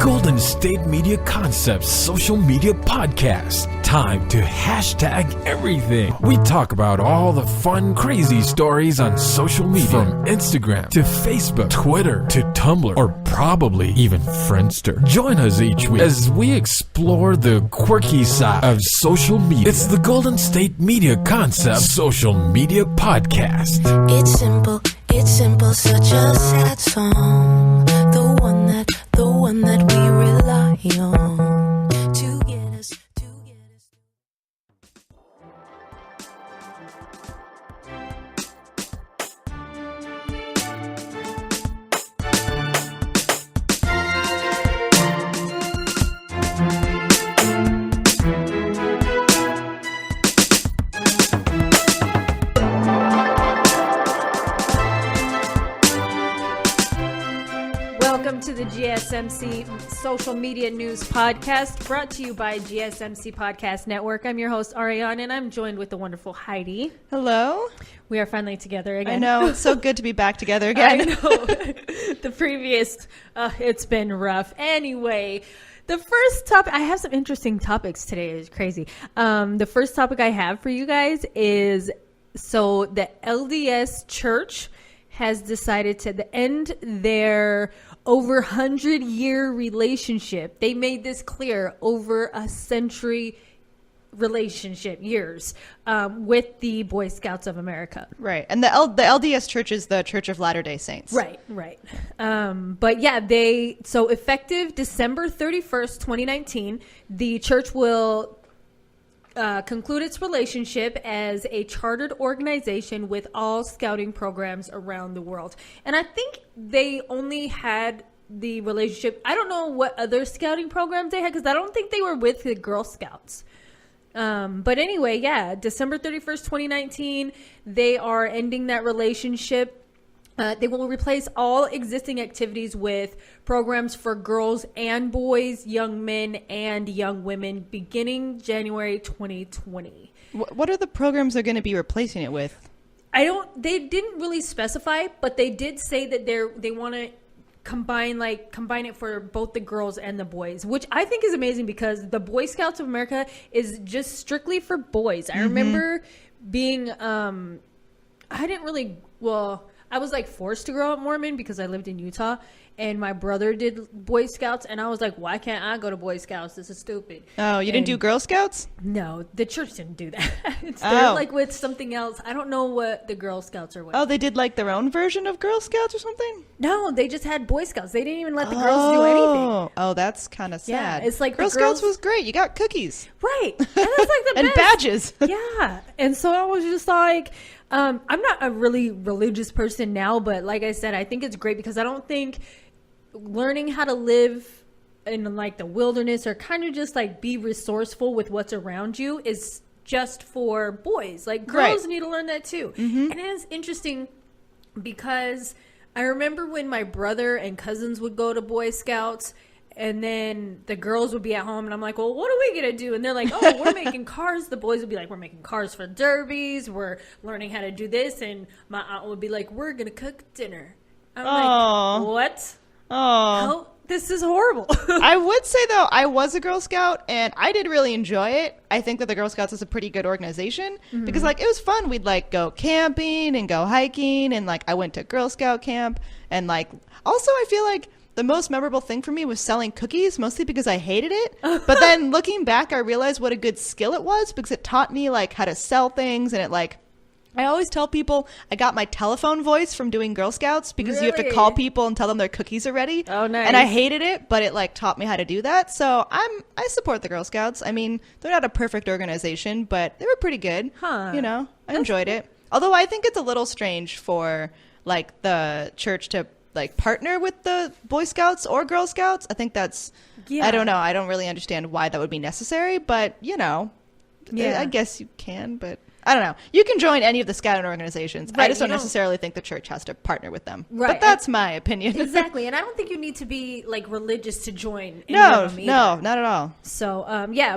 Golden State Media Concepts social media podcast. Time to hashtag everything. We talk about all the fun, crazy stories on social media. From Instagram to Facebook, Twitter to Tumblr, or probably even Friendster. Join us each week as we explore the quirky side of social media. It's the Golden State Media Concepts social media podcast. It's simple, such a sad song. The one that we rely on to get us. Welcome to the GSMC Social Media News Podcast, brought to you by GSMC Podcast Network. I'm your host, Arianne, and I'm joined with the wonderful Heidi. Hello. We are finally together again. I know. It's so good to be back together again. I know. The previous, it's been rough. Anyway, the first topic, I have some interesting topics today. It's crazy. The first topic I have for you guys is, so the LDS Church has decided to end their over 100-year relationship. They made this clear, over a century relationship, years, with the Boy Scouts of America. Right. And the LDS Church is the Church of Latter-day Saints. Right. But yeah, so effective December 31st, 2019, the church will conclude its relationship as a chartered organization with all scouting programs around the world. And I think they only had the relationship. I don't know what other scouting programs they had, because I don't think they were with the Girl Scouts. But anyway, yeah, December 31st, 2019, they are ending that relationship. They will replace all existing activities with programs for girls and boys, young men and young women, beginning January 2020. What are the programs they're going to be replacing it with? They didn't really specify, but they did say that they want to combine it for both the girls and the boys, which I think is amazing, because the Boy Scouts of America is just strictly for boys. I remember being, I was forced to grow up Mormon because I lived in Utah, and my brother did Boy Scouts, and I was like, why can't I go to Boy Scouts? This is stupid. Oh, you didn't do Girl Scouts? No, the church didn't do that. They're with something else. I don't know what the Girl Scouts are with. Oh, they did their own version of Girl Scouts or something? No, they just had Boy Scouts. They didn't even let the girls do anything. Oh, that's kind of sad. Yeah, it's like Girl Scouts was great. You got cookies. Right. And that's the and best. badges. Yeah. And so I was just like, I'm not a really religious person now, but like I said, I think it's great, because I don't think learning how to live in the wilderness, or kind of just be resourceful with what's around you, is just for boys. Girls need to learn that too. Mm-hmm. And it's interesting, because I remember when my brother and cousins would go to Boy Scouts, and then the girls would be at home, and I'm like, well, what are we going to do? And they're like, oh, we're making cars. The boys would be like, we're making cars for derbies. We're learning how to do this. And my aunt would be like, we're going to cook dinner. I'm like, what? Oh, this is horrible. I would say, though, I was a Girl Scout, and I did really enjoy it. I think that the Girl Scouts is a pretty good organization, because it was fun. We'd go camping and go hiking, and I went to Girl Scout camp, and also I feel like the most memorable thing for me was selling cookies, mostly because I hated it. But then looking back, I realized what a good skill it was, because it taught me how to sell things, and I always tell people I got my telephone voice from doing Girl Scouts, because you have to call people and tell them their cookies are ready. Oh, nice. And I hated it, but it taught me how to do that. So I support the Girl Scouts. I mean, they're not a perfect organization, but they were pretty good. Huh. I enjoyed it. Although I think it's a little strange for the church to partner with the Boy Scouts or Girl Scouts. I think that's, I don't know. I don't really understand why that would be necessary, but I guess you can, but I don't know. You can join any of the scouting organizations. Right, I just don't necessarily think the church has to partner with them. Right. But that's my opinion. Exactly. And I don't think you need to be religious to join. No, not at all. So,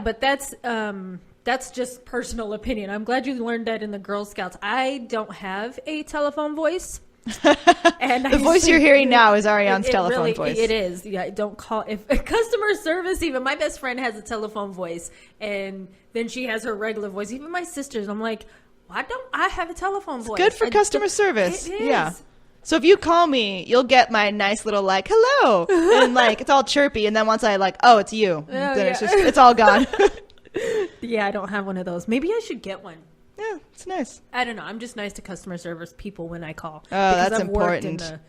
but that's just personal opinion. I'm glad you learned that in the Girl Scouts. I don't have a telephone voice. And The voice you're hearing now is Arianne's telephone voice. It is. Yeah, don't call if customer service. Even my best friend has a telephone voice, and then she has her regular voice. Even my sisters. I'm like, why don't I have a telephone voice? Good for customer service. It is. Yeah. So if you call me, you'll get my nice little like hello, and like it's all chirpy, and then once I like, oh, it's you, then it's all gone. Yeah, I don't have one of those. Maybe I should get one. Yeah, it's nice. I don't know. I'm just nice to customer service people when I call. Oh, that's I've worked in important.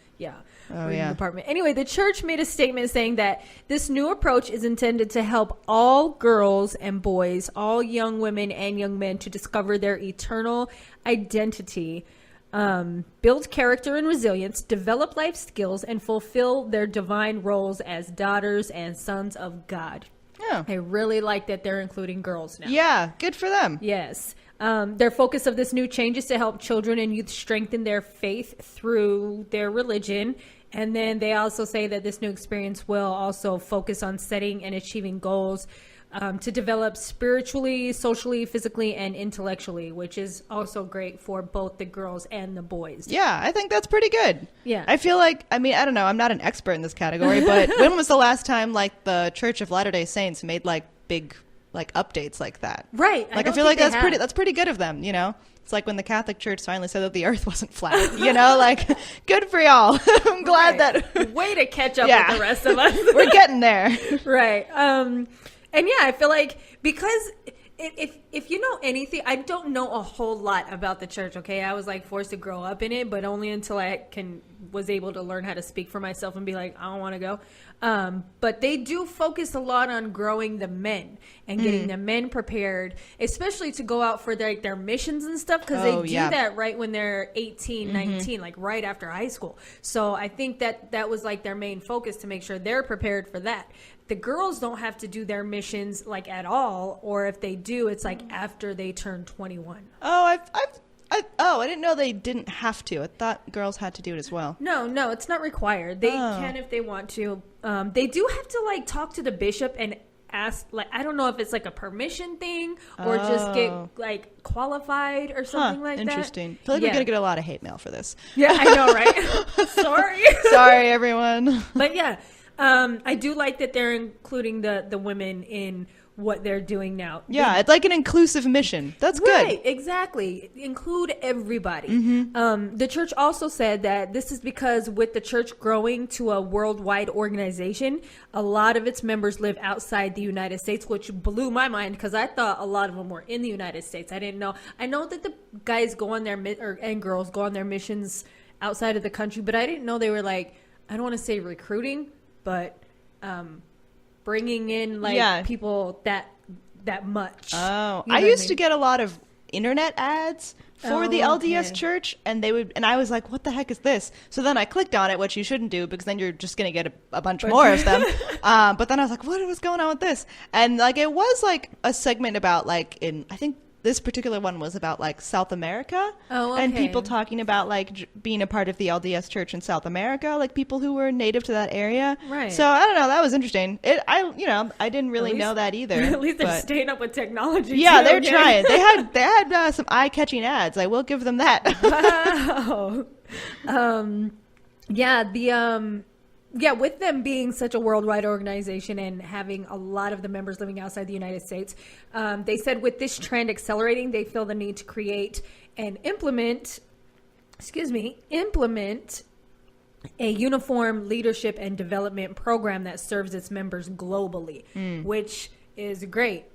the department. Anyway, the church made a statement saying that this new approach is intended to help all girls and boys, all young women and young men to discover their eternal identity, build character and resilience, develop life skills, and fulfill their divine roles as daughters and sons of God. Yeah. I really like that they're including girls now. Yeah, good for them. Yes. Their focus of this new change is to help children and youth strengthen their faith through their religion. And then they also say that this new experience will also focus on setting and achieving goals to develop spiritually, socially, physically, and intellectually, which is also great for both the girls and the boys. Yeah, I think that's pretty good. Yeah. I feel like, I mean, I don't know, I'm not an expert in this category, but when was the last time like the Church of Latter-day Saints made like big like updates like that? Right. Like I feel like that's pretty good of them, you know? It's like when the Catholic Church finally said that the earth wasn't flat, you know, like good for y'all. I'm glad that way to catch up with the rest of us. We're getting there. Right. And yeah, I feel like because if you know anything, I don't know a whole lot about the church. Okay, I was like forced to grow up in it, but only until I was able to learn how to speak for myself and be like, I don't want to go. But they do focus a lot on growing the men and getting the men prepared, especially to go out for their missions and stuff, because they do that right when they're 18, 19, like right after high school. So I think that was like their main focus, to make sure they're prepared for that. The girls don't have to do their missions like at all, or if they do, it's like after they turn 21. Oh, I didn't know they didn't have to. I thought girls had to do it as well. No, it's not required. They can if they want to. They do have to like talk to the bishop and ask, like, I don't know if it's like a permission thing or just get like qualified or something like that. Interesting. I feel like we're gonna get a lot of hate mail for this. Yeah, I know, right? Sorry, everyone. But yeah, I do like that they're including the women in what they're doing now. Yeah, it's like an inclusive mission. That's good. Right, exactly. Include everybody. The church also said that this is because with the church growing to a worldwide organization, a lot of its members live outside the United States, which blew my mind because I thought a lot of them were in the United States. I didn't know. I know that the guys go on and girls go on their missions outside of the country, but I didn't know they were like, I don't want to say recruiting, but bringing in like people that much. Oh, I used to get a lot of internet ads for the LDS church, and I was like, what the heck is this? So then I clicked on it, which you shouldn't do because then you're just going to get a bunch more of them. But then I was like, what was going on with this? And like, it was like a segment about like I think this particular one was about like South America and people talking about like being a part of the LDS church in South America, like people who were native to that area. Right. So I don't know. That was interesting. I didn't really know that either. At least they're staying up with technology. Yeah, they're trying. They had some eye-catching ads. I will give them that. Wow. With them being such a worldwide organization and having a lot of the members living outside the United States, they said with this trend accelerating, they feel the need to create and implement a uniform leadership and development program that serves its members globally, which is great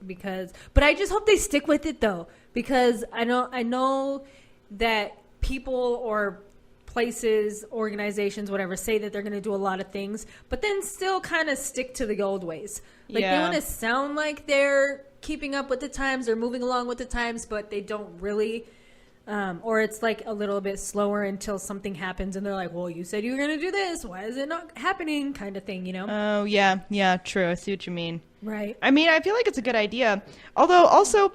but I just hope they stick with it though, because I know that people or places, organizations, whatever, say that they're going to do a lot of things, but then still kind of stick to the old ways. Like they want to sound like they're keeping up with the times, they're moving along with the times, but they don't really. Or it's like a little bit slower until something happens and they're like, well, you said you were going to do this. Why is it not happening? Kind of thing, you know? Oh, yeah. Yeah, true. I see what you mean. Right. I mean, I feel like it's a good idea. Although also,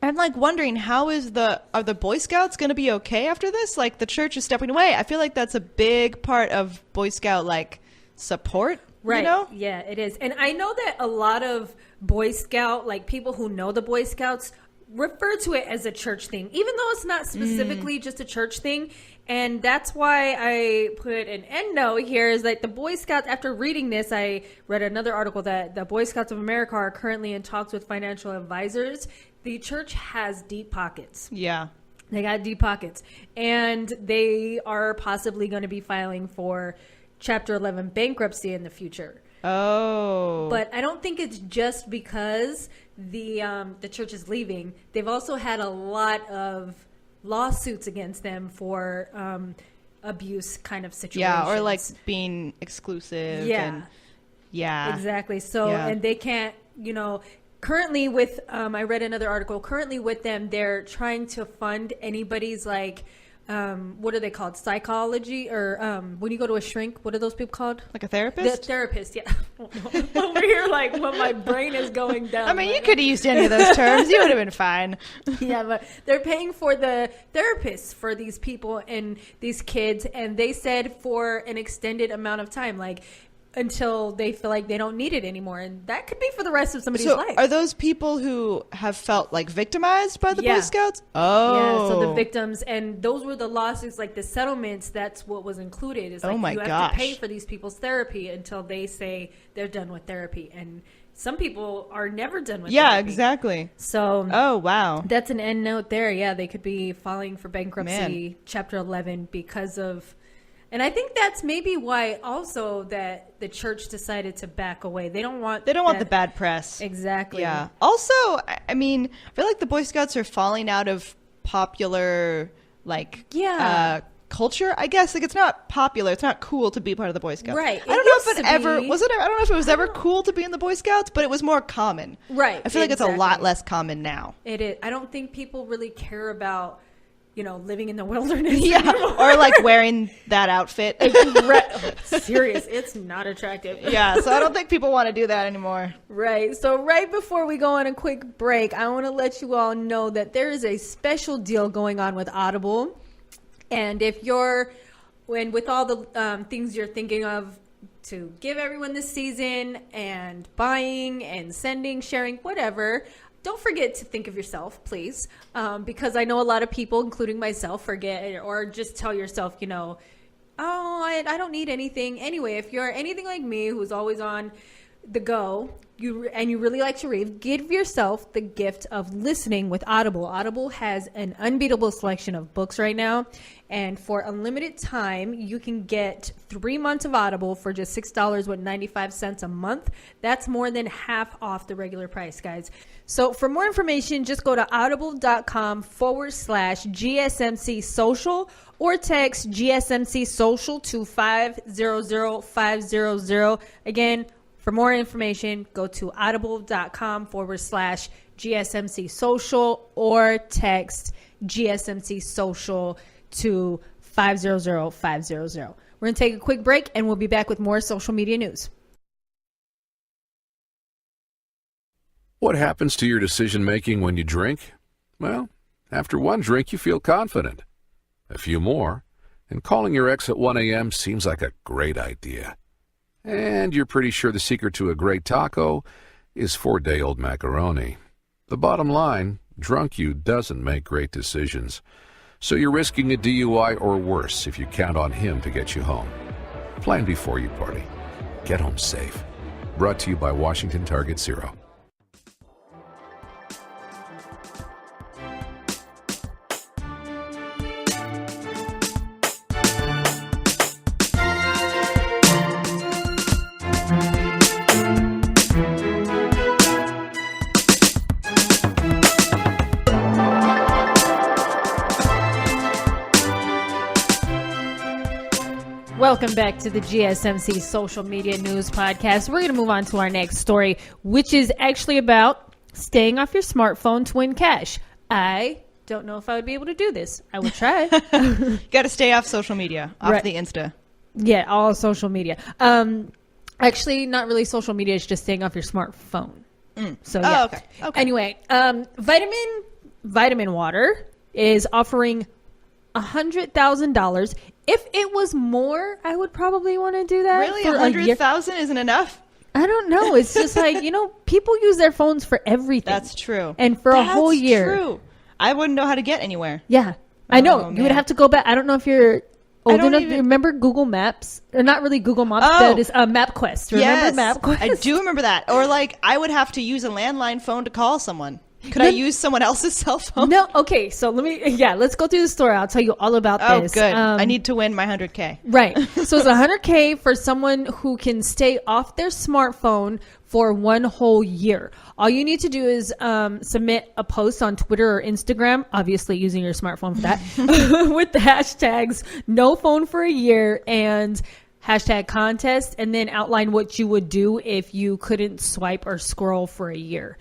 I'm like wondering, are the Boy Scouts going to be okay after this? Like the church is stepping away. I feel like that's a big part of Boy Scout like support. Right. You know? Yeah, it is. And I know that a lot of Boy Scout, like people who know the Boy Scouts, refer to it as a church thing, even though it's not specifically just a church thing. And that's why I put an end note here is that the Boy Scouts, after reading this, I read another article that the Boy Scouts of America are currently in talks with financial advisors. The church has deep pockets. Yeah. They got deep pockets. And they are possibly going to be filing for Chapter 11 bankruptcy in the future. Oh. But I don't think it's just because the church is leaving. They've also had a lot of lawsuits against them for abuse kind of situations. Yeah, or like being exclusive. Yeah. And, yeah. Exactly. So, and they can't, currently with, I read another article, currently with them, they're trying to fund anybody's like, what are they called? Psychology or when you go to a shrink, what are those people called? Like a therapist? The therapist, yeah. Over here, like when my brain is going down. I mean, you could have used any of those terms. You would have been fine. Yeah, but they're paying for the therapists for these people and these kids. And they said for an extended amount of time, like until they feel like they don't need it anymore. And that could be for the rest of somebody's life. Are those people who have felt like victimized by the Boy Scouts? Oh. Yeah, so the victims, and those were the lawsuits, like the settlements, that's what was included. It's like you have to pay for these people's therapy until they say they're done with therapy. And some people are never done with therapy. Yeah, exactly. So oh, wow. That's an end note there. Yeah, they could be filing for bankruptcy, Chapter 11, because of... And I think that's maybe why also that the church decided to back away. They don't want the bad press. Exactly. Yeah. Also, I mean, I feel like the Boy Scouts are falling out of popular culture, I guess. Like it's not popular. It's not cool to be part of the Boy Scouts. Right. I don't know if it ever was it. I don't know if it was ever cool to be in the Boy Scouts, but it was more common. Right. I feel like it's a lot less common now. It is. I don't think people really care about living in the wilderness. Yeah, or like wearing that outfit. Serious, it's not attractive. Yeah, so I don't think people want to do that anymore. Right. So right before we go on a quick break, I want to let you all know that there is a special deal going on with Audible. And if with all the things you're thinking of to give everyone this season and buying and sending, sharing, whatever, don't forget to think of yourself, please, because I know a lot of people, including myself, forget or just tell yourself, I don't need anything. Anyway, if you're anything like me who's always on the go, you really like to read, give yourself the gift of listening with Audible. Audible has an unbeatable selection of books right now, and for a limited time, you can get 3 months of Audible for just $6.95 a month. That's more than half off the regular price, guys. So for more information, just go to audible.com/GSMC social or text GSMC social to 500500. Again, for more information, go to audible.com/GSMC social or text GSMC social to 500500. We're going to take a quick break and we'll be back with more social media news. What happens to your decision-making when you drink? Well, after one drink, you feel confident. A few more, and calling your ex at 1 a.m. seems like a great idea. And you're pretty sure the secret to a great taco is 4-day-old macaroni. The bottom line, drunk you doesn't make great decisions. So you're risking a DUI or worse if you count on him to get you home. Plan before you party. Get home safe. Brought to you by Washington Target Zero. Welcome back to the GSMC Social Media News Podcast. We're going to move on to our next story, which is actually about staying off your smartphone to win cash. I don't know if I would be able to do this. I would try. Got to stay off social media, off the Insta. Yeah, all social media. Actually, not really social media. It's just staying off your smartphone. So yeah. Okay. Anyway, Vitaminwater is offering $100,000. If it was more, I would probably want to do that. Really? 100,000 isn't enough? I don't know. It's just like, people use their phones for everything. That's true. And for a whole year. That's true. I wouldn't know how to get anywhere. Yeah. I know. Oh, You would man. have to go back. I don't know if you're old don't enough to even- remember Google Maps. Or not really Google Maps, Oh. but it's MapQuest. Remember MapQuest? I do remember that. Or like I would have to use a landline phone to call someone. Could I use someone else's cell phone? No, okay, so let's go through the story. I'll tell you all about Oh, this. good. I need to win my 100K. Right. So it's $100K for someone who can stay off their smartphone for 1 whole year. All you need to do is submit a post on Twitter or Instagram, obviously using your smartphone for that, with the hashtags no phone for a year and hashtag contest, and then outline what you would do if you couldn't swipe or scroll for a year.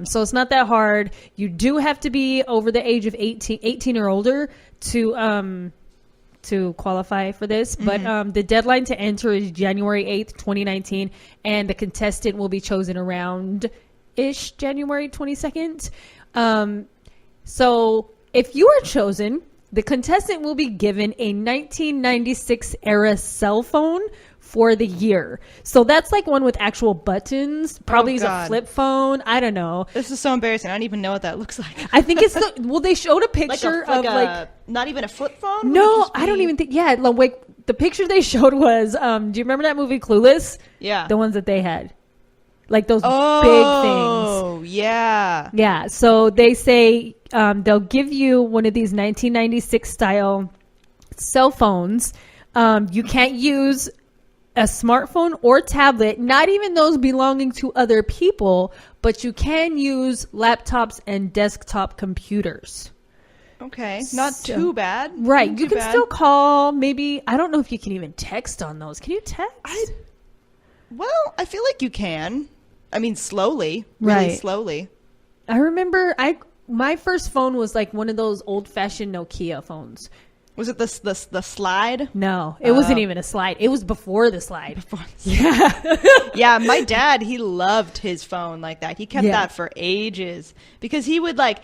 So it's not that hard. You do have to be over the age of 18 or older to qualify for this. But the deadline to enter is January 8th, 2019. And the contestant will be chosen around January 22nd. So if you are chosen, the contestant will be given a 1996 era cell phone for the year. So that's like one with actual buttons. Probably is a God. flip phone. I don't know. This is so embarrassing. I don't even know what that looks like. I think it's they showed a picture of not even a flip phone? Would it no, just I don't be- even think. Yeah, like the picture they showed was. Do you remember that movie Clueless? Yeah. The ones that they had, like those big things. Oh, yeah. Yeah. So they say they'll give you one of these 1996 style cell phones. You can't use a smartphone or tablet, not even those belonging to other people, but you can use laptops and desktop computers. Okay. Not So- too bad. Right. Not You too can bad. still call. Maybe, I don't know if you can even text on those. Can you text? Well, I feel like you can. I mean, slowly. Really Right. slowly. I remember my first phone was like one of those old fashioned Nokia phones. Was it the slide? No, it wasn't even a slide. It was before the slide. Yeah. Yeah, my dad, he loved his phone like that. He kept Yeah. that for ages because he was like,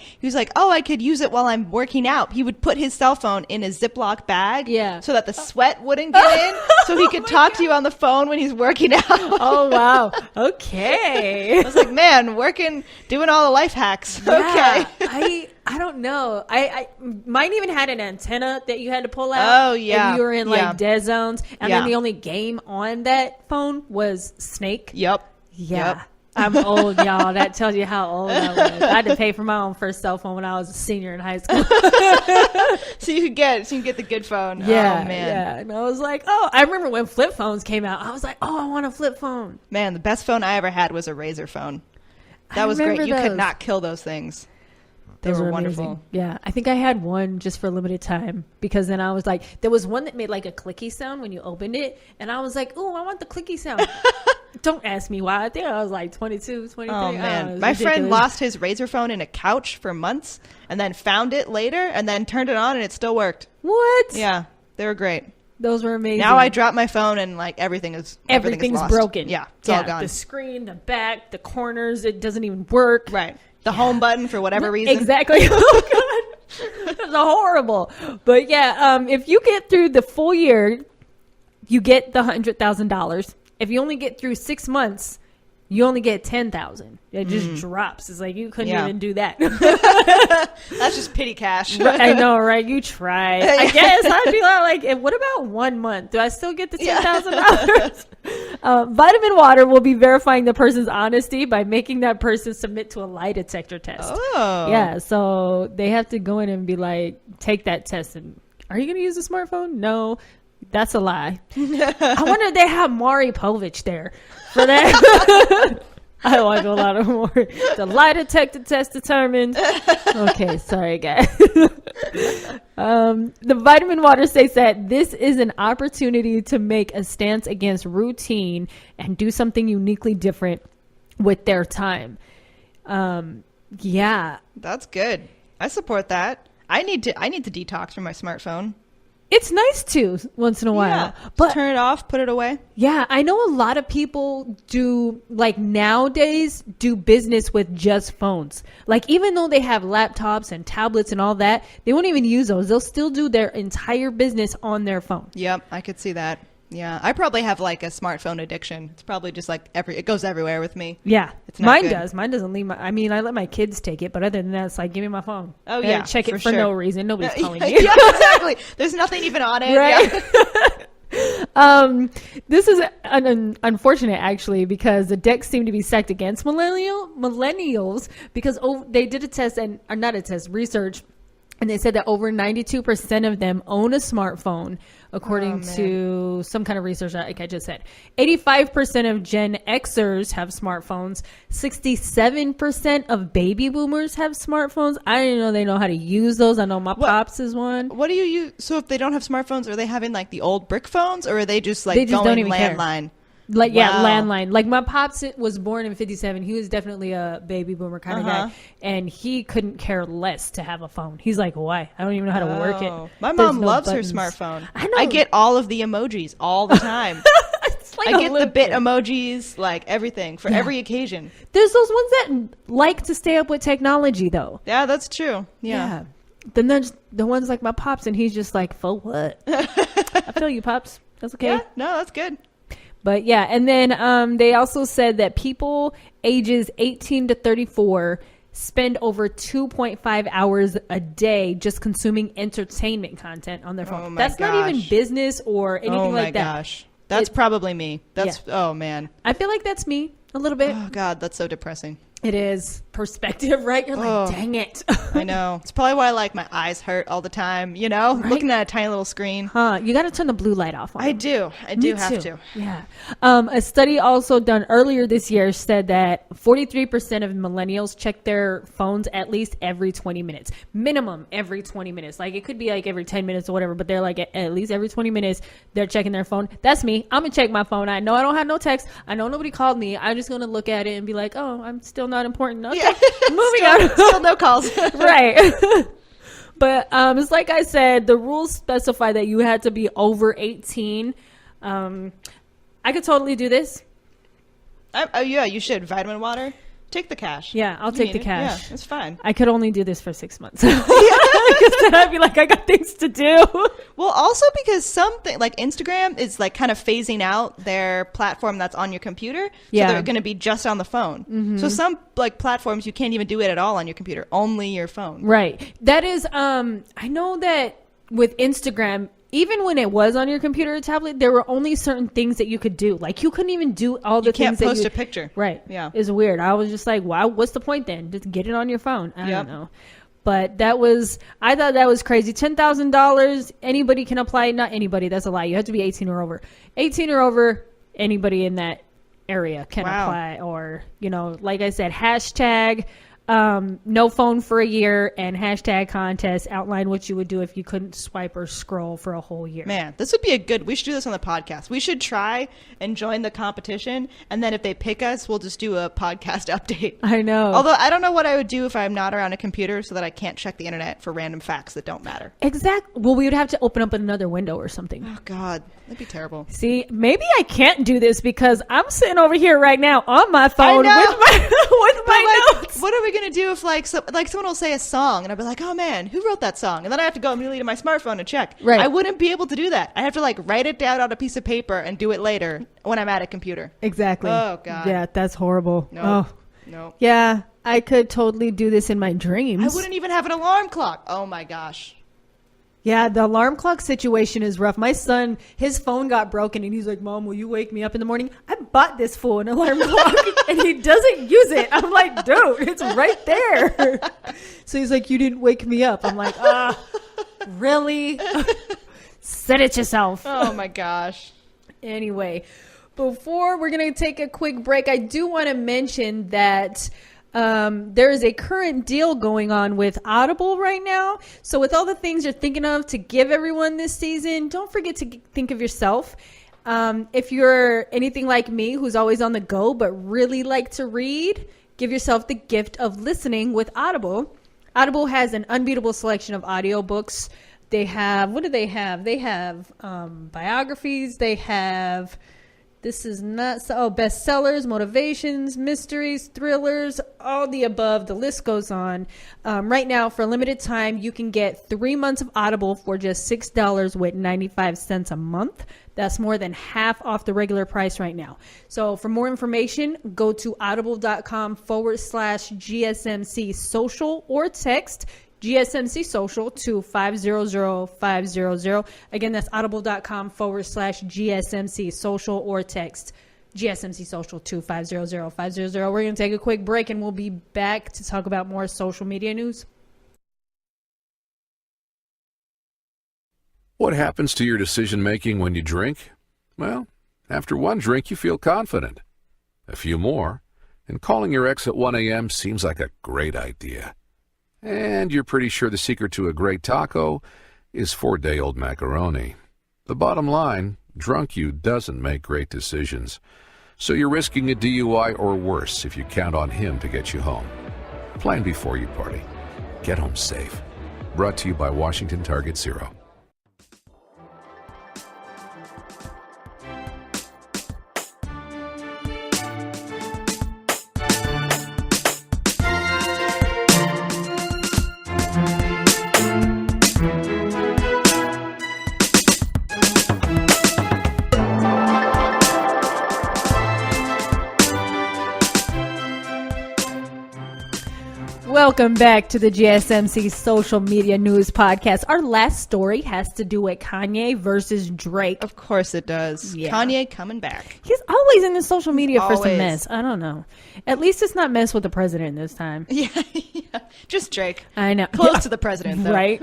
oh, I could use it while I'm working out. He would put his cell phone in a Ziploc bag Yeah. so that the sweat wouldn't get in so he could talk to you on the phone when he's working out. Oh, wow. Okay. I was like, man, doing all the life hacks. Yeah, Okay. I don't know. I mine even had an antenna that you had to pull out. Oh, yeah. If you were in like Yeah. dead zones. And Yeah. then the only game on that phone was Snake. Yep. Yeah. Yep. I'm old, y'all. That tells you how old I was. I had to pay for my own first cell phone when I was a senior in high school. So you could get the good phone. Yeah, Oh, man. yeah. And I was like, oh, I remember when flip phones came out. I was like, oh, I want a flip phone. Man, the best phone I ever had was a Razor phone. That I was great. remember You could those. not kill those things. They Those were amazing. wonderful. Yeah, I think I had one just for a limited time because then I was like, there was one that made like a clicky sound when you opened it, and I was like, oh, I want the clicky sound. Don't ask me why. I think I was like 22, 23. Oh, It man. was My friend ridiculous. lost his Razor phone in a couch for months and then found it later and then turned it on and it still worked. What? Yeah, they were great. Those were amazing. Now I drop my phone and like everything's Everything's lost. broken. Yeah, it's all gone. The screen, the back, the corners, it doesn't even work. Right. The home button for whatever reason. Exactly. Oh god, that's horrible. But yeah, if you get through the full year, you get the $100,000. If you only get through 6 months, you only get 10,000. It just drops. It's like you couldn't Yeah. even do that. That's just pity cash. I know, right? You tried. I guess I'd be like, what about 1 month? Do I still get the $10,000? Vitaminwater will be verifying the person's honesty by making that person submit to a lie detector test. Oh. Yeah, so they have to go in and be like, take that test. And are you going to use a smartphone? No, that's a lie. I wonder if they have Maury Povich there for that. I don't want to go a lot of more. The lie detector test determined. Okay, sorry, guys. The Vitaminwater states that this is an opportunity to make a stance against routine and do something uniquely different with their time. Yeah, That's good. I support that. I need to detox from my smartphone. it's nice to once in a while, Yeah. but Just turn it off, put it away. yeah, I know a lot of people do, like nowadays, do business with just phones. Like even though they have laptops and tablets and all that, they won't even use those. They'll still do their entire business on their phone. Yep, I could see that. Yeah, I probably have like a smartphone addiction. It's probably just like it goes everywhere with me. Yeah, It's not mine good. does. Mine doesn't leave I let my kids take it, but other than that, it's like, give me my phone. Oh, And yeah, check it for for sure. no reason. Nobody's calling Yeah, you. exactly. There's nothing even on it. Right. Yeah. This is unfortunate actually, because the decks seem to be stacked against millennials because they did a test or not a test, research, and they said that over 92% of them own a smartphone, according to some kind of research, like I just said. 85% of Gen Xers have smartphones. 67% of baby boomers have smartphones. I didn't know they know how to use those. I know my pops is one. What do you use? So if they don't have smartphones, are they having like the old brick phones, or are they just like They just going don't even care. landline? Like, yeah, Wow. landline. Like, my pops was born in 57. He was definitely a baby boomer kind of guy. And he couldn't care less to have a phone. He's like, why? I don't even know how to work it. My There's mom no loves buttons. her smartphone. I know. I get all of the emojis all the time. It's like I a get the little- bit emojis, like everything for every occasion. There's those ones that like to stay up with technology, though. Yeah, that's true. Yeah. Then there's the ones like my pops, and he's just like, for what? I feel you, pops. That's okay. Yeah, no, that's good. But yeah, and then they also said that people ages 18 to 34 spend over 2.5 hours a day just consuming entertainment content on their phone. Oh my That's not even gosh. business or anything Oh my like that. gosh. That's probably me. That's, oh man. I feel like that's me a little bit. Oh God, that's so depressing. It is perspective, right? You're like, dang it. I know. It's probably why like my eyes hurt all the time, you know, looking at a tiny little screen. Huh? You got to turn the blue light off on I them. do. I Me do have too. to. Yeah. A study also done earlier this year said that 43% of millennials check their phones at least every 20 minutes. Minimum every 20 minutes. Like, it could be like every 10 minutes or whatever, but they're like at least every 20 minutes they're checking their phone. That's me. I'm going to check my phone. I know I don't have no text. I know nobody called me. I'm just going to look at it and be like, oh, I'm still not important. Okay. Yeah. Moving on. Still no calls. Right. But it's like I said, the rules specify that you had to be over 18. I could totally do this. Oh yeah, you should. Vitaminwater. Take the cash. Yeah, I'll You take the need it. cash. Yeah, it's fine. I could only do this for 6 months. Because then I'd be like, I got things to do. Well, also because something like Instagram is like kind of phasing out their platform that's on your computer. So Yeah. they're going to be just on the phone. So some like platforms you can't even do it at all on your computer, only your phone. Right. That is, I know that with Instagram, even when it was on your computer or tablet, there were only certain things that you could do. Like, you couldn't even do all the You can't things that post you... a picture. Right. Yeah. It's weird. I was just like, wow, what's the point then? Just get it on your phone. I Yep. don't know. But I thought that was crazy. $10,000, anybody can apply. Not anybody, that's a lie. You have to be 18 or over. 18 or over, anybody in that area can Wow. apply. Or, like I said, hashtag no phone for a year and hashtag contest. Outline what you would do if you couldn't swipe or scroll for a whole year. Man, this would be we should do this on the podcast. We should try and join the competition. And then if they pick us, we'll just do a podcast update. I know. Although I don't know what I would do if I'm not around a computer so that I can't check the internet for random facts that don't matter. Exactly. Well, we would have to open up another window or something. Oh God, that'd be terrible. See, maybe I can't do this because I'm sitting over here right now on my phone I with know. my Like, notes. what are we gonna do if like someone will say a song and I'll be like, oh man, who wrote that song? And then I have to go immediately to my smartphone and check. Right. I wouldn't be able to do that. I have to like write it down on a piece of paper and do it later when I'm at a computer. Exactly. Oh, God. Yeah, that's horrible. No. Oh, No. yeah. I could totally do this in my dreams. I wouldn't even have an alarm clock. Oh my gosh. Yeah, the alarm clock situation is rough. My son, his phone got broken and he's like, Mom, will you wake me up in the morning? I bought this fool an alarm clock and he doesn't use it. I'm like, dude, it's right there. So he's like, you didn't wake me up. I'm like, really? Set it yourself. Oh my gosh. Anyway, before we're going to take a quick break, I do want to mention that there is a current deal going on with Audible right now. So with all the things you're thinking of to give everyone this season, don't forget to think of yourself. If you're anything like me, who's always on the go but really like to read, give yourself the gift of listening with Audible. Audible has an unbeatable selection of audiobooks. They have, what do they have? They have biographies. They have This is not bestsellers, motivations, mysteries, thrillers, all the above. The list goes on. Right now, for a limited time, you can get 3 months of Audible for just $6.95 a month. That's more than half off the regular price right now. So for more information, go to audible.com/GSMC social or text GSMC social to 500-500. Again, that's audible.com/GSMC social or text GSMC social to 500-500. We're going to take a quick break and we'll be back to talk about more social media news. What happens to your decision making when you drink? Well, after one drink, you feel confident. A few more, and calling your ex at 1 a.m. seems like a great idea. And you're pretty sure the secret to a great taco is 4-day-old macaroni. The bottom line, drunk you doesn't make great decisions. So you're risking a DUI or worse if you count on him to get you home. Plan before you party. Get home safe. Brought to you by Washington Target Zero. Welcome back to the GSMC Social Media News Podcast. Our last story has to do with Kanye versus Drake. Of course it does. Yeah. Kanye coming back. He's always in the social media for some Always. mess. I don't know. At least it's not mess with the president this time. Yeah. Just Drake. I know. Close to the president, though. Right.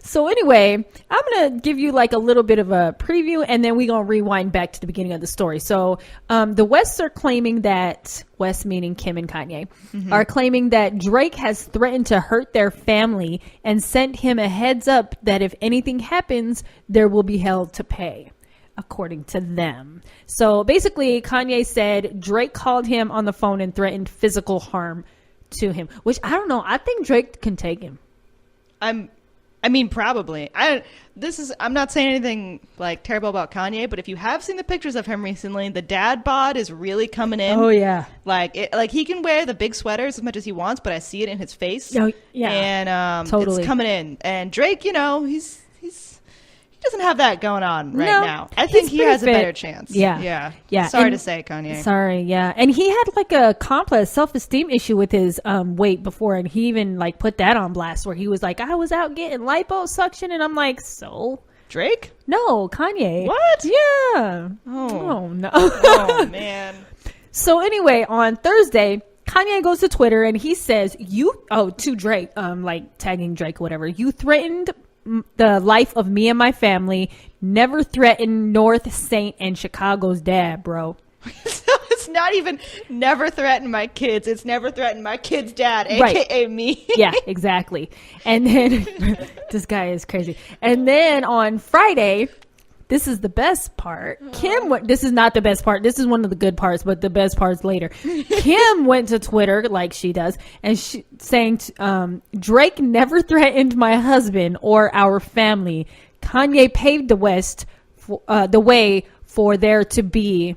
So anyway, I'm going to give you like a little bit of a preview and then we're going to rewind back to the beginning of the story. So the Wests are claiming that, West meaning Kim and Kanye, are claiming that Drake has threatened to hurt their family and sent him a heads up that if anything happens, there will be hell to pay, according to them. So basically, Kanye said Drake called him on the phone and threatened physical harm to him, which I don't know. I think Drake can take him. I mean, probably. I'm not saying anything like terrible about Kanye, but if you have seen the pictures of him recently, the dad bod is really coming in. Oh yeah. Like he can wear the big sweaters as much as he wants, but I see it in his face. Oh, yeah. And Totally. it's coming in. And Drake, he doesn't have that going on right No, now. I think he's he has pretty a fit. better chance. Yeah. Sorry And- to say, Kanye. Sorry, yeah. And he had like a complex self-esteem issue with his weight before, and he even like put that on blast where he was like, I was out getting liposuction, and I'm like, so? Drake? No, Kanye. What? Yeah. Oh. No. Oh, man. So anyway, on Thursday, Kanye goes to Twitter and he says, to Drake, like tagging Drake or whatever, you threatened the life of me and my family, never threatened North Saint and Chicago's dad, bro. So it's not even never threaten my kids. It's never threaten my kid's dad, Right. aka me. Yeah, exactly. And then this guy is crazy. And then on Friday, this is the best part. This is not the best part. This is one of the good parts, but the best part's later. Kim went to Twitter like she does and saying, Drake never threatened my husband or our family. Kanye paved the way for there to be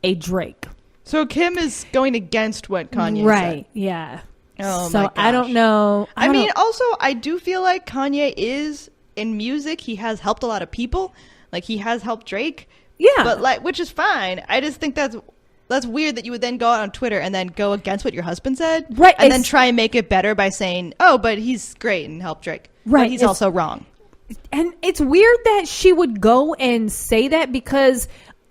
a Drake. So Kim is going against what Kanye said. Right. Yeah. Oh, so my gosh. I don't know. I mean, also, I do feel like Kanye is in music. He has helped a lot of people. Like, he has helped Drake. Yeah. But like, which is fine. I just think that's weird that you would then go out on Twitter and then go against what your husband said. Right. And then try and make it better by saying, oh, but he's great and helped Drake. Right. But he's also wrong. And it's weird that she would go and say that because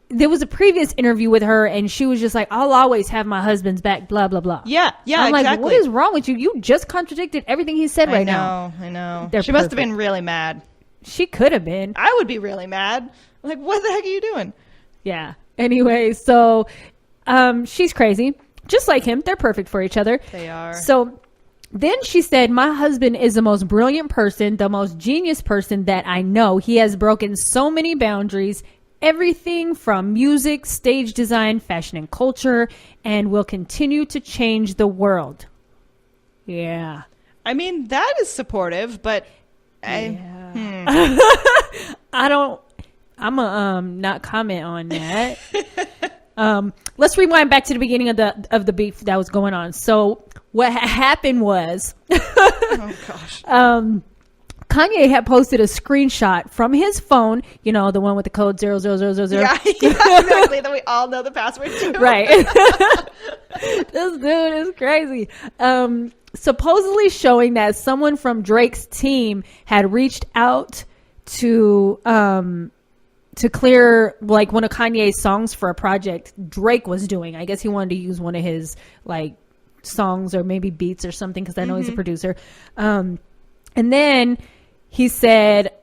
there was a previous interview with her and she was just like, I'll always have my husband's back, blah, blah, blah. Yeah. Yeah, I'm exactly. like, what is wrong with you? You just contradicted everything he said right now. I know. They're She must have perfect. been really mad. She could have been. I would be really mad. Like, what the heck are you doing? Yeah. Anyway, so she's crazy. Just like him. They're perfect for each other. They are. So then she said, my husband is the most brilliant person, the most genius person that I know. He has broken so many boundaries, everything from music, stage design, fashion, and culture, and will continue to change the world. Yeah. I mean, that is supportive, but I'm a not comment on that. Let's rewind back to the beginning of the beef that was going on. So what happened was, Oh gosh. Kanye had posted a screenshot from his phone, you know, the one with the code 00000. Yeah, exactly. That we all know the password to. Right. This dude is crazy. Supposedly showing that someone from Drake's team had reached out to clear like one of Kanye's songs for a project Drake was doing. I guess he wanted to use one of his like songs or maybe beats or something, because I know he's a producer. And then he said,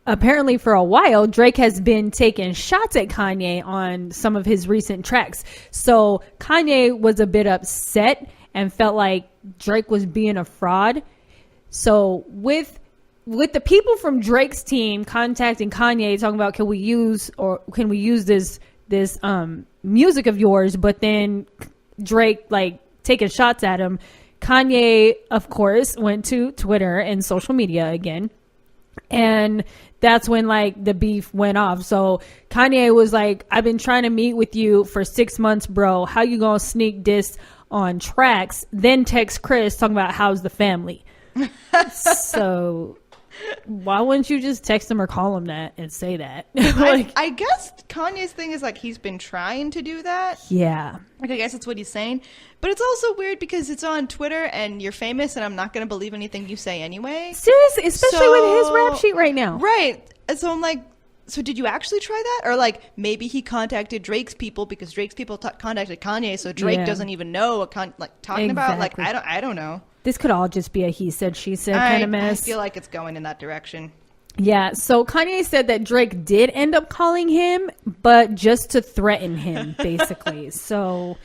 apparently for a while, Drake has been taking shots at Kanye on some of his recent tracks. So Kanye was a bit upset and felt like Drake was being a fraud. So with the people from Drake's team contacting Kanye talking about, can we use this music of yours, but then Drake like taking shots at him, Kanye of course went to Twitter and social media again, and that's when like the beef went off. So Kanye was like, I've been trying to meet with you for 6 months, bro. How you gonna sneak diss on tracks, then text Chris talking about how's the family? So why wouldn't you just text him or call him that and say that? Like, I guess Kanye's thing is like he's been trying to do that. yeah. Like, I guess that's what he's saying. But it's also weird because it's on Twitter and you're famous and I'm not going to believe anything you say anyway. Seriously, especially with his rap sheet right now. Right. And so I'm like, so did you actually try that? Or like maybe he contacted Drake's people because Drake's people contacted Kanye, so Drake doesn't even know what talking about. Like, I don't know. This could all just be a he said, she said kind of mess. I feel like it's going in that direction. Yeah, so Kanye said that Drake did end up calling him, but just to threaten him, basically. So,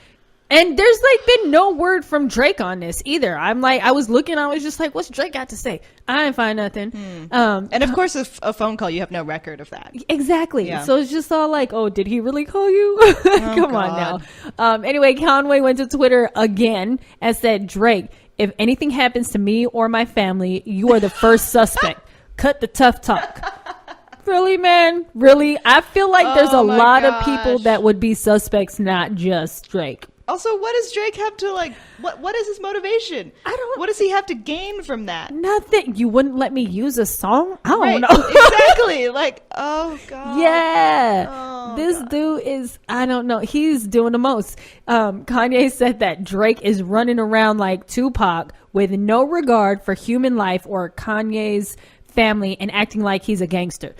and there's like been no word from Drake on this either. I'm like, I was just like, what's Drake got to say? I didn't find nothing. And of course, a phone call, you have no record of that. Exactly. Yeah. So it's just all like, oh, did he really call you? Come on now. Anyway, Conway went to Twitter again and said, Drake, if anything happens to me or my family, you are the first suspect. Cut the tough talk. Really, man? Really? I feel like there's a lot of people that would be suspects, not just Drake. Also, what does Drake have to like? What is his motivation? What does he have to gain from that? Nothing. You wouldn't let me use a song? I don't know. Exactly. Like, oh god. Yeah. Oh, this dude is, I don't know. He's doing the most. Kanye said that Drake is running around like Tupac with no regard for human life or Kanye's family and acting like he's a gangster.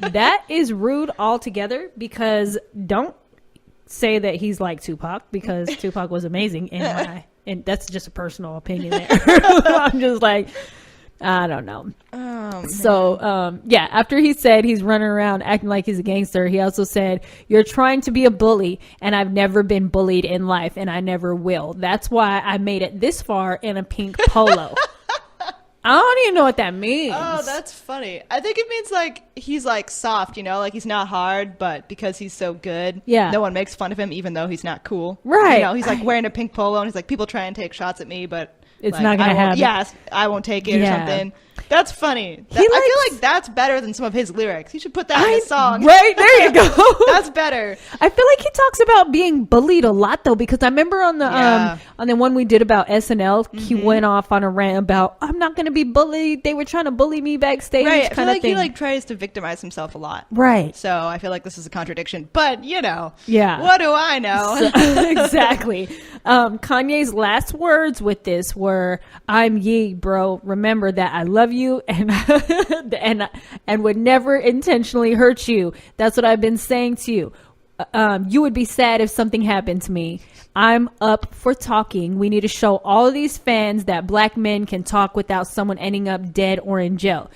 That is rude altogether, because don't say that he's like Tupac, because Tupac was amazing and that's just a personal opinion there. I'm just like, I don't know. So yeah, after he said he's running around acting like he's a gangster, he also said, you're trying to be a bully and I've never been bullied in life and I never will. That's why I made it this far in a pink polo. I don't even know what that means. Oh, that's funny. I think it means like he's like soft, you know, like he's not hard, but because he's so good, no one makes fun of him even though he's not cool. Right. You know, he's like wearing a pink polo and he's like, people try and take shots at me, but it's like, not going to happen. Yes, I won't take it or something. That's funny. I feel like that's better than some of his lyrics. He should put that in a song. Right, there you go. That's better. I feel like he talks about being bullied a lot though, because I remember on the one we did about SNL, he went off on a rant about, I'm not going to be bullied. They were trying to bully me backstage. Right. I feel like thing. he like tries to victimize himself a lot. Right. So I feel like this is a contradiction, but you know, yeah. What do I know? So, exactly. Kanye's last words with this were, I'm Ye, bro. Remember that I love you and and would never intentionally hurt you. That's what I've been saying to you. You would be sad if something happened to me. I'm up for talking. We need to show all of these fans that black men can talk without someone ending up dead or in jail.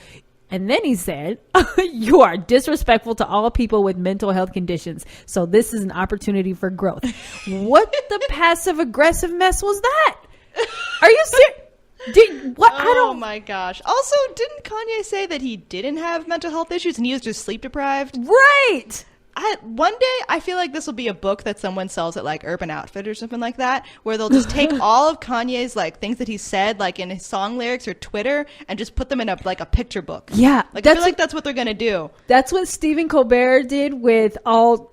And then he said, you are disrespectful to all people with mental health conditions. So this is an opportunity for growth. What the passive aggressive mess was that? Are you serious? Oh my gosh. Also, didn't Kanye say that he didn't have mental health issues and he was just sleep deprived? Right. One day, I feel like this will be a book that someone sells at like Urban Outfitters or something like that, where they'll just take all of Kanye's like things that he said, like in his song lyrics or Twitter, and just put them in a picture book. Yeah, like I feel like that's what they're gonna do. That's what Stephen Colbert did with all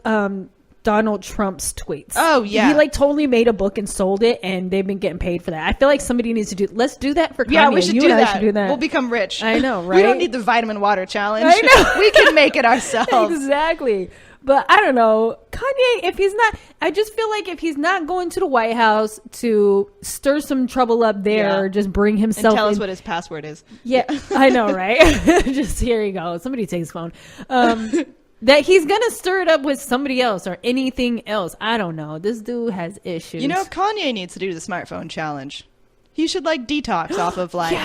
Donald Trump's tweets. Oh, yeah. He like totally made a book and sold it, and they've been getting paid for that. I feel like somebody needs to let's do that for Kanye. Yeah, we should you do and I that. should do that. We'll become rich. I know, right? We don't need the Vitaminwater challenge. I know. We can make it ourselves. Exactly. But I don't know. Kanye, if he's not, I just feel like if he's not going to the White House to stir some trouble up there, or just bring himself and tell us in- what his password is. Yeah, I know, right? Just here you go. Somebody take his phone. That he's gonna stir it up with somebody else or anything else. I don't know. This dude has issues. You know, Kanye needs to do the smartphone challenge. He should like detox off of like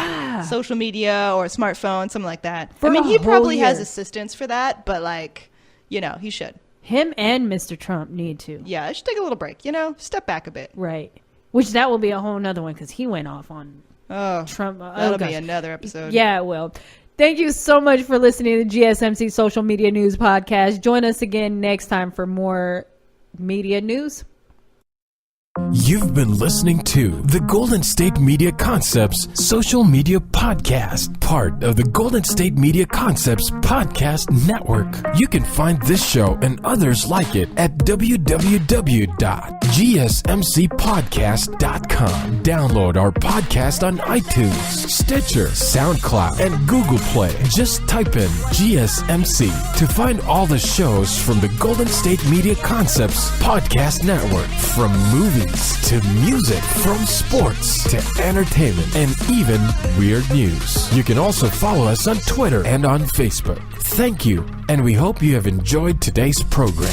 social media or smartphone, something like that. For I mean, a he whole probably has year. assistance for that, but like, you know, he should. Him and Mr. Trump need to. Yeah, I should take a little break. You know, step back a bit. Right. Which that will be a whole nother one because he went off on Oh, Trump. that'll gosh. be another episode. Yeah, it will. Thank you so much for listening to GSMC Social Media News Podcast. Join us again next time for more media news. You've been listening to the Golden State Media Concepts Social Media Podcast, part of the Golden State Media Concepts Podcast Network. You can find this show and others like it at www.gsmcpodcast.com. Download our podcast on iTunes, Stitcher, SoundCloud, and Google Play. Just type in GSMC to find all the shows from the Golden State Media Concepts Podcast Network, from movies to music, from sports to entertainment, and even weird news. You can also follow us on Twitter and on Facebook. Thank you, and we hope you have enjoyed today's program.